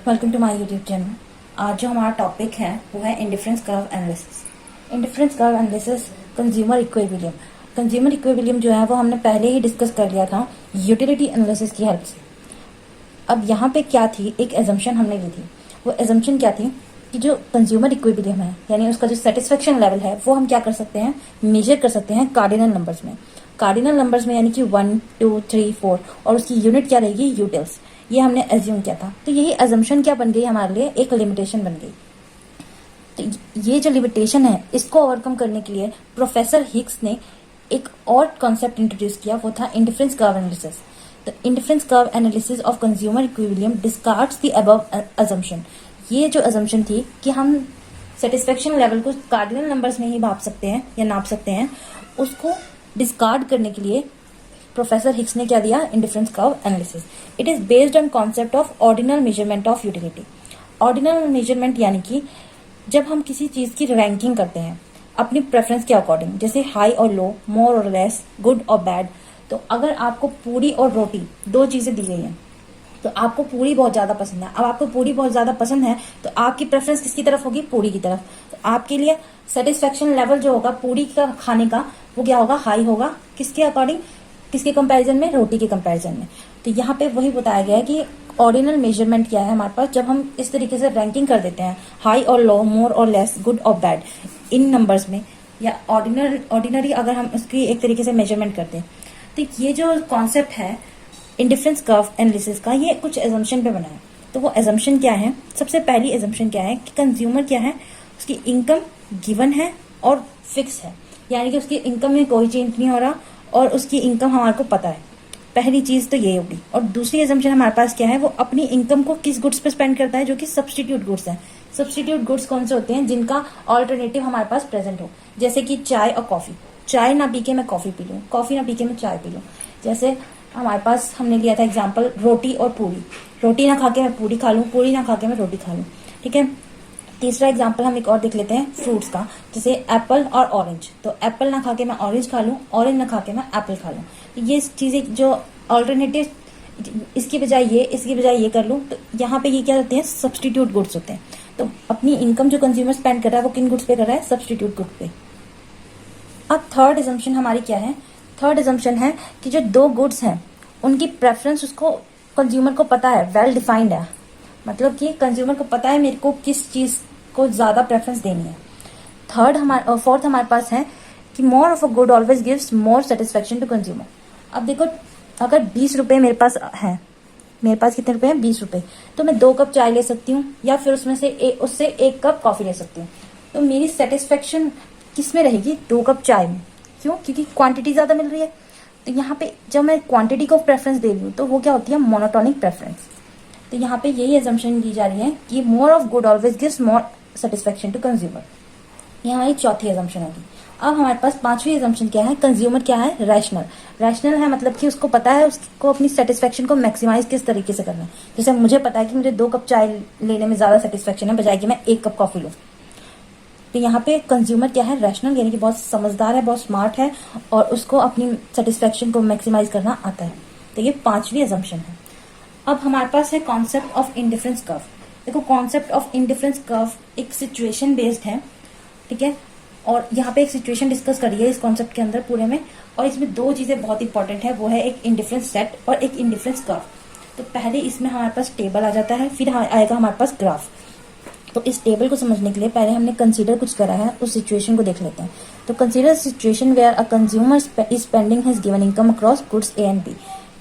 Welcome to my YouTube channel. आज जो हमारा टॉपिक है वो है indifference curve analysis. Indifference curve analysis consumer equilibrium. Consumer equilibrium जो है वो हमने पहले ही डिस्कस कर लिया था यूटिलिटी एनालिसिस की हेल्प से। अब यहाँ पे क्या थी, एक एजम्पशन हमने ली थी। वो एजम्पशन क्या थी कि जो कंज्यूमर इक्विलिब्रियम है यानी उसका जो सेटिस्फेक्शन लेवल है वो हम क्या कर सकते हैं, मेजर कर सकते हैं कार्डिनल नंबर्स में। कार्डिनल नंबर्स में यानी कि 1, 2, 3, 4 और उसकी यूनिट क्या रहेगी, यूटिल्स। ये हमने एज्यूम किया था। तो यही एजम्पशन क्या बन गई हमारे लिए, एक लिमिटेशन बन गई। तो ये जो लिमिटेशन है इसको ओवरकम करने के लिए प्रोफेसर हिग्स ने एक और कॉन्सेप्ट इंट्रोड्यूस किया, वो था indifference curve analysis. The indifference curve analysis of consumer equilibrium discards the above assumption. ये जो अजम्पशन थी कि हम सेटिस्फेक्शन लेवल को कार्डिनल नंबर्स में ही माप सकते हैं या नाप सकते हैं, उसको डिस्कार्ड करने के लिए प्रोफेसर हिग्स ने क्या दिया, indifference curve analysis. It is based on concept of ordinal measurement of utility. Ordinal measurement यानी कि जब हम किसी चीज की रैंकिंग करते हैं अपनी प्रेफरेंस के अकॉर्डिंग, जैसे हाई और लो, मोर और लेस, गुड और बैड। तो अगर आपको पूरी और रोटी दो चीजें दी गई हैं तो आपको पूरी बहुत ज्यादा पसंद है। अब आपको पूरी बहुत ज्यादा पसंद है तो आपकी प्रेफरेंस किसकी तरफ होगी, पूरी की तरफ। तो आपके लिए सेटिस्फेक्शन लेवल जो होगा पूरी का खाने का वो क्या होगा, हाई होगा। किसके अकॉर्डिंग, किसके कंपैरिजन में, रोटी के कंपैरिजन में। तो यहाँ पे वही बताया गया है कि ऑर्डिनल मेजरमेंट क्या है हमारे पास। जब हम इस तरीके से रैंकिंग कर देते हैं हाई और लो, मोर और लेस, गुड और बैड इन नंबर्स में, या ऑर्डिनरी अगर हम उसकी एक तरीके से मेजरमेंट करते हैं, तो ये जो कॉन्सेप्ट है इंडिफरेंस कर्व एनालिसिस का, ये कुछ एजम्पशन पे बना है। तो वो एजम्पशन क्या है, सबसे पहली एजम्पशन क्या है कि कंज्यूमर क्या है, उसकी इनकम गिवन है और फिक्स है, यानी कि उसकी इनकम में कोई चेंज नहीं हो रहा और उसकी इनकम हमारे को पता है। पहली चीज तो ये होगी। और दूसरी एजम्पशन हमारे पास क्या है, वो अपनी इनकम को किस गुड्स पे स्पेंड करता है, जो कि सब्स्टिट्यूट गुड्स हैं। सब्स्टिट्यूट गुड्स कौन से होते हैं, जिनका ऑल्टरनेटिव हमारे पास प्रेजेंट हो, जैसे कि चाय और कॉफी। चाय ना पी के मैं कॉफी पी लूं, कॉफी ना पी के मैं चाय पी लूं। जैसे हमारे पास हमने लिया था एग्जाम्पल रोटी और पूरी। रोटी ना खा के मैं पूरी खा लूं, पूरी ना खा के मैं रोटी खा लूं। ठीक है। तीसरा एग्जाम्पल हम एक और देख लेते हैं फ्रूट्स का, जैसे एप्पल और ऑरेंज। तो एप्पल ना खा के मैं ऑरेंज खा लूं, ऑरेंज ना खा के मैं एप्पल खा लूं। तो ये चीजें जो ऑल्टरनेटिव, इसकी बजाय ये, इसकी बजाय ये कर लूं, तो यहाँ पे ये क्या होते हैं, सब्स्टिट्यूट गुड्स होते हैं। तो अपनी इनकम जो कंज्यूमर स्पेंड कर रहा है वो किन गुड्स पे कर रहा है, सब्स्टिट्यूट गुड्स पे। अब थर्ड एजम्पशन हमारी क्या है, थर्ड एजम्पशन है कि जो दो गुड्स हैं उनकी प्रेफरेंस उसको कंज्यूमर को पता है, वेल डिफाइंड है। मतलब कि कंज्यूमर को पता है मेरे को किस चीज को ज्यादा प्रेफरेंस देनी है। फोर्थ हमारे पास है कि more of a good always gives more satisfaction to consumer. अब देखो, अगर 20 रुपए मेरे पास है, मेरे पास कितने रुपए हैं, 20 रुपए, तो मैं 2 कप चाय ले सकती हूँ या फिर उसमें से उससे 1 कप कॉफी ले सकती हूँ। तो मेरी सेटिस्फेक्शन किस में रहेगी, 2 कप चाय में। क्यों, क्योंकि क्वांटिटी ज्यादा मिल रही है। तो यहाँ पे जब मैं क्वांटिटी को प्रेफरेंस दे रही हूँ तो वो क्या होती है, मोनोटोनिक प्रेफरेंस। तो यहाँ पे यही एजम्पशन दी जा रही है कि more of good always gives more satisfaction to consumer. ये हमारी चौथी एजम्पशन होगी। अब हमारे पास पांचवी एजम्पशन क्या है, कंज्यूमर क्या है, रैशनल। रैशनल है मतलब कि उसको पता है उसको अपनी सेटिस्फेक्शन को मैक्सिमाइज किस तरीके से करना है। जैसे मुझे पता है कि मुझे 2 कप चाय लेने में ज्यादा सेटिस्फेक्शन है बजाय कि मैं 1 कप कॉफी लूँ। तो यहाँ पे कंज्यूमर क्या है, रैशनल, यानी कि बहुत समझदार है, बहुत स्मार्ट है और उसको अपनी सेटिस्फेक्शन को मैक्सिमाइज करना आता है। तो ये पांचवी एजम्पशन है। अब हमारे पास है कॉन्सेप्ट ऑफ इंडिफरेंस कर्व। देखो, कॉन्सेप्ट ऑफ इंडिफरेंस कर्व एक सिचुएशन बेस्ड है, ठीक है। और यहाँ पे एक सिचुएशन डिस्कस करी है इस कॉन्सेप्ट के अंदर पूरे में, और इसमें 2 चीजें बहुत इंपॉर्टेंट है, वो है एक इंडिफरेंस सेट और एक इंडिफरेंस कर्व। तो पहले इसमें हमारे पास टेबल आ जाता है, फिर आएगा हमारे पास ग्राफ। तो इस टेबल को समझने के लिए पहले हमने कंसीडर कुछ करा है, उस सिचुएशन को देख लेते हैं। तो consider situation where a consumer is spending his given income across goods A and B.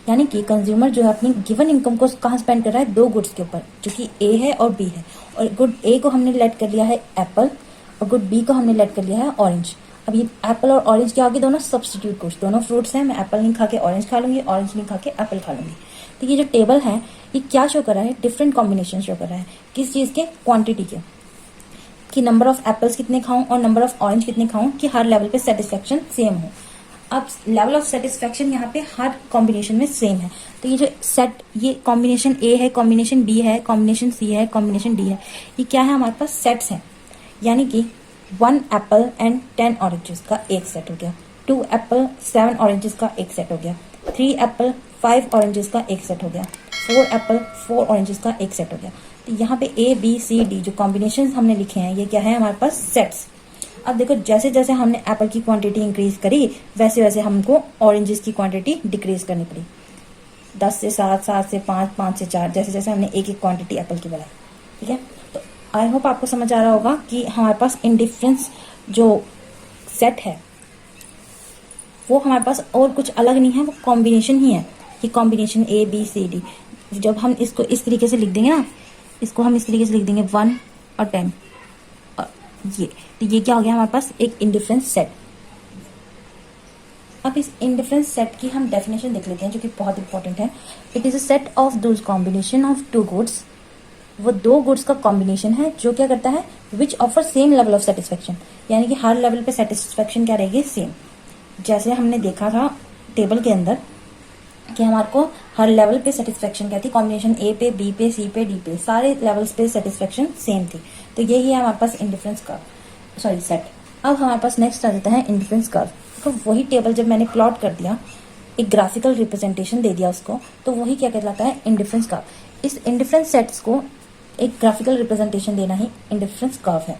यानी कि कंज्यूमर जो है अपनी गिवन इनकम को कहाँ स्पेंड कर रहा है, 2 गुड्स के ऊपर, जो कि ए है और बी है। और गुड ए को हमने लेट कर लिया है एप्पल और गुड बी को हमने लेट कर लिया है ऑरेंज। अब ये एप्पल और ऑरेंज क्या होगी, दोनों सब्स्टिट्यूट गुड्स, दोनों फ्रूट्स हैं। मैं एप्पल नहीं खा के ऑरेंज खा लूंगी, ऑरेंज नहीं खा के एप्पल खा लूंगी। तो ये जो टेबल है ये क्या शो कर रहा है, डिफरेंट कॉम्बिनेशन शो कर रहा है। किस चीज के, क्वांटिटी के, कि नंबर ऑफ एप्पल्स कितने खाऊं और नंबर ऑफ ऑरेंज कितने खाऊं, कि हर लेवल पे सेटिस्फेक्शन सेम हो। अब लेवल ऑफ सेटिस्फेक्शन यहाँ पे हर कॉम्बिनेशन में सेम है। तो ये जो सेट, ये कॉम्बिनेशन ए है, कॉम्बिनेशन बी है, कॉम्बिनेशन सी है, कॉम्बिनेशन डी है, ये क्या है, हमारे पास सेट्स हैं। यानी कि 1 एप्पल एंड 10 ऑरेंजेस का एक सेट हो गया, 2 एप्पल 7 ऑरेंजेस का एक सेट हो गया, 3 एप्पल 5 ऑरेंजेस का एक सेट हो गया, 4 एप्पल 4 ऑरेंजेस का एक सेट हो गया। तो यहाँ पे A B C D जो कॉम्बिनेशन हमने लिखे हैं ये क्या है हमारे पास सेट्स। अब देखो जैसे जैसे हमने एप्पल की क्वांटिटी इंक्रीज करी वैसे वैसे हमको ऑरेंजेस की क्वांटिटी डिक्रीज करनी पड़ी। 10 से 7, 7 से 5, 5 से 4, जैसे जैसे हमने एक एक क्वांटिटी एप्पल की बढ़ाई। ठीक है, तो आई होप आपको समझ आ रहा होगा कि हमारे पास इंडिफरेंस जो सेट है वो हमारे पास और कुछ अलग नहीं है, वो कॉम्बिनेशन ही है। ये combination A B C D जब हम इसको इस तरीके से लिख देंगे ना, इसको हम इस तरीके से लिख देंगे 1 और 10 और ये क्या हो गया हमारे पास एक इंडिफरेंस सेट। अब इस इंडिफरेंस सेट की हम डेफिनेशन देख लेते हैं जो कि बहुत इंपॉर्टेंट है। It is a set of those combination of two goods. वो दो गुड्स का कॉम्बिनेशन है जो क्या करता है which offer same level of satisfaction, यानी कि हर लेवल पे सेटिस्फेक्शन क्या रहेगी सेम। जैसे हमने देखा था टेबल के अंदर कि हमारे को हर लेवल पे सेटिस्फेक्शन क्या थी, कॉम्बिनेशन A पे B पे C पे D पे सारे लेवल्स पे सेटिस्फेक्शन सेम थी। तो यही है हमारे पास इंडिफरेंस कर्व सॉरी सेट। अब हमारे पास नेक्स्ट आ जाता है इंडिफरेंस कर्व। तो वही टेबल जब मैंने प्लॉट कर दिया, एक ग्राफिकल रिप्रेजेंटेशन दे दिया उसको, तो वही क्या कहलाता है इंडिफरेंस कर्व। इस इंडिफरेंस सेट्स को एक ग्राफिकल रिप्रेजेंटेशन देना ही इंडिफरेंस कर्व है।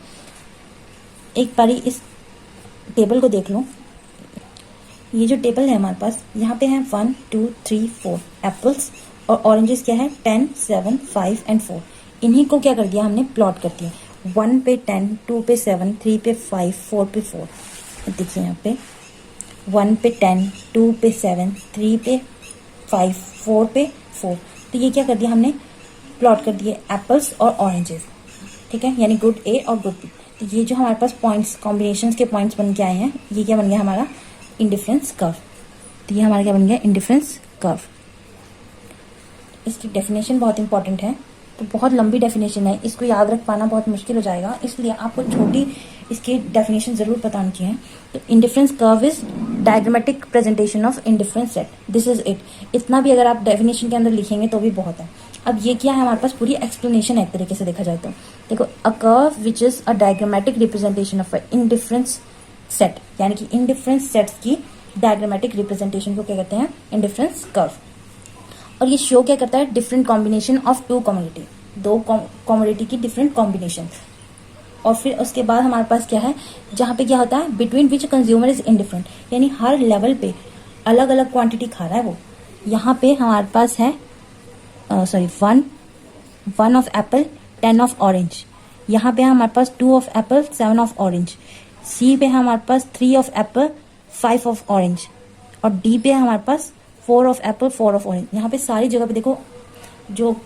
एक बारी इस टेबल को देख लो। ये जो टेबल है हमारे पास यहाँ पे है 1 2 3 4 एप्पल्स और ऑरेंजेस क्या है 10 7 5 एंड 4। इन्हीं को क्या कर दिया हमने प्लॉट कर दिया। 1 पे 10, 2 पे 7, 3 पे 5, 4 पे 4। देखिए यहाँ पे 1 पे 10, 2 पे 7, 3 पे 5, 4 पे 4। तो ये क्या कर दिया हमने प्लॉट कर दिए एप्पल्स और ऑरेंजेस। ठीक है, यानी गुड A और गुड B। तो ये जो हमारे पास पॉइंट्स कॉम्बिनेशंस के पॉइंट्स बन के आए हैं, ये क्या बन गया हमारा इंडिफरेंस कर्व। तो ये हमारा क्या बन गया इंडिफरेंस कर्व। इसकी डेफिनेशन बहुत इंपॉर्टेंट है, तो बहुत लंबी डेफिनेशन है, इसको याद रख पाना बहुत मुश्किल हो जाएगा, इसलिए आपको छोटी इसकी डेफिनेशन जरूर बतानी चाहिए। तो indifference curve is diagrammatic presentation of indifference set, this is it. इतना भी अगर आप डेफिनेशन के अंदर लिखेंगे तो भी बहुत है। अब ये क्या है हमारे पास पूरी एक्सप्लेनेशन है एक तरीके से देखा जाए तो। देखो a curve which is a diagrammatic representation of a indifference set, यानी कि इंडिफरेंस सेट्स की डायग्रामेटिक रिप्रेजेंटेशन को क्या कहते हैं इंडिफरेंस कर्व। और ये शो क्या करता है different combination of two commodity, दो कमोडिटी की डिफरेंट कॉम्बिनेशन। और फिर उसके बाद हमारे पास क्या है जहाँ पे क्या होता है between which consumer is indifferent, यानी हर लेवल पे अलग अलग क्वांटिटी खा रहा है वो। यहाँ पे हमारे पास है sorry 1 of Apple 10 of orange. यहाँ पे हमारे पास 2 ऑफ एप्पल 7 ऑफ ऑरेंज। सी पे हमारे पास 3 ऑफ एप्पल 5 ऑफ ऑरेंज और डी पे हमारे पास 4 ऑफ एप्पल 4 ऑफ ऑरेंज। यहाँ पे सारी जगह पे देखो जो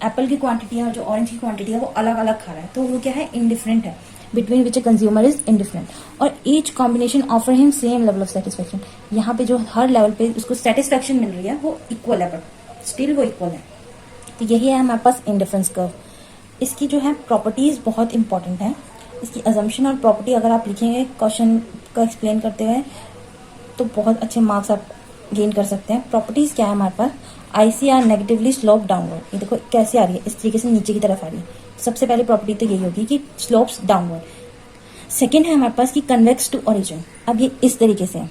एप्पल की क्वांटिटी है और जो ऑरेंज की क्वांटिटी है वो अलग अलग खा रहा है, तो वो क्या है इंडिफरेंट है, between which consumer is indifferent. और each combination offer him same level of satisfaction. यहाँ पे जो हर लेवल पे उसको सेटिस्फेक्शन मिल रही है वो इक्वल है, बट स्टिल वो इक्वल है। तो यही है हमारे पास इंडिफरेंस कर्व। इसकी जो है प्रॉपर्टीज बहुत इंपॉर्टेंट है। इसकी अजम्पशन और प्रॉपर्टी अगर आप लिखेंगे क्वेश्चन का एक्सप्लेन करते हुए तो बहुत अच्छे मार्क्स आप गेन कर सकते हैं। प्रॉपर्टीज क्या है हमारे पास, ICR नेगेटिवली स्लोप डाउनवर्ड। ये देखो कैसे आ रही है, इस तरीके से नीचे की तरफ आ रही है। सबसे पहली प्रॉपर्टी तो यही होगी कि स्लोप्स डाउनवर्ड। सेकेंड है हमारे पास कि कन्वेक्स टू ओरिजिन। अब ये इस तरीके से है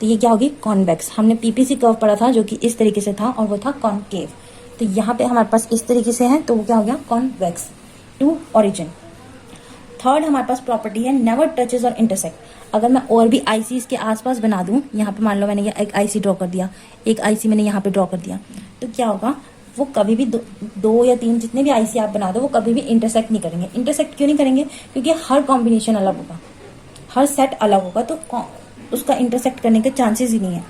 तो ये क्या होगी कॉन्वेक्स। हमने PPC कर्व पढ़ा था जो कि इस तरीके से था और वो था कॉनकेव। तो यहाँ पे हमारे पास इस तरीके से है तो वो क्या हो गया कॉन्वेक्स टू ओरिजिन। थर्ड हमारे पास प्रॉपर्टी है नेवर टचेस और इंटरसेक्ट। अगर मैं और भी ICs के आसपास बना दूं, यहाँ पे मान लो मैंने एक IC ड्रॉ कर दिया, एक IC मैंने यहाँ पे ड्रॉ कर दिया, तो क्या होगा वो कभी भी दो या तीन जितने भी IC आप बना दो वो कभी भी इंटरसेक्ट नहीं करेंगे। इंटरसेक्ट क्यों नहीं करेंगे, क्योंकि हर कॉम्बिनेशन अलग होगा, हर सेट अलग होगा, तो उसका इंटरसेक्ट करने के चांसेस ही नहीं है।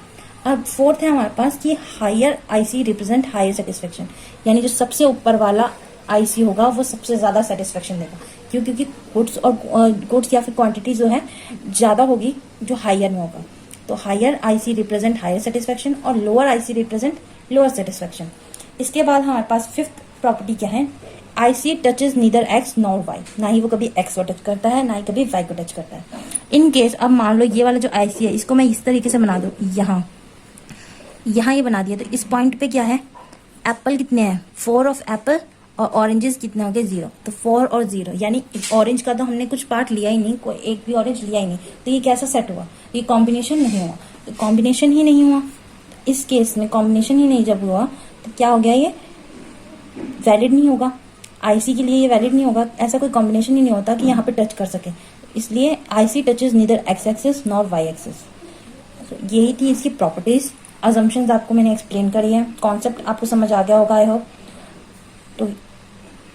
अब फोर्थ है हमारे पास कि higher IC represent higher satisfaction, यानी जो सबसे ऊपर वाला IC होगा वो सबसे ज्यादा सेटिस्फेक्शन देगा। क्यों, क्योंकि गुड्स या फिर क्वांटिटी जो है ज्यादा होगी जो हायर में होगा। तो higher IC represent higher satisfaction और lower IC represent lower satisfaction. इसके बाद हमारे पास फिफ्थ प्रॉपर्टी क्या है, IC touches neither X nor Y, ना ही वो कभी X को टच करता है ना ही कभी Y को टच करता है। इन केस अब मान लो ये वाला जो IC है इसको मैं इस तरीके से बना दूं, यहाँ ये बना दिया, तो इस पॉइंट पे क्या है एप्पल कितने हैं 4 ऑफ एप्पल और ऑरेंजेस कितने हो गए 0। तो 4 और 0 यानी ऑरेंज का तो हमने कुछ पार्ट लिया ही नहीं, कोई एक भी ऑरेंज लिया ही नहीं, तो ये कैसा सेट हुआ, ये कॉम्बिनेशन नहीं हुआ। तो कॉम्बिनेशन ही नहीं हुआ, इस केस में कॉम्बिनेशन ही नहीं जब हुआ तो क्या हो गया, ये वैलिड नहीं होगा, आईसी के लिए ये वैलिड नहीं होगा। ऐसा कोई कॉम्बिनेशन ही नहीं होता कि यहाँ पे टच कर सके, इसलिए IC touches neither X axis nor Y axis. यही थी इसकी प्रॉपर्टीज। अजम्पशंस आपको मैंने एक्सप्लेन करी है, कॉन्सेप्ट आपको समझ आ गया होगा आई होप। तो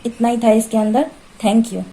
इतना ही था इसके अंदर। Thank you.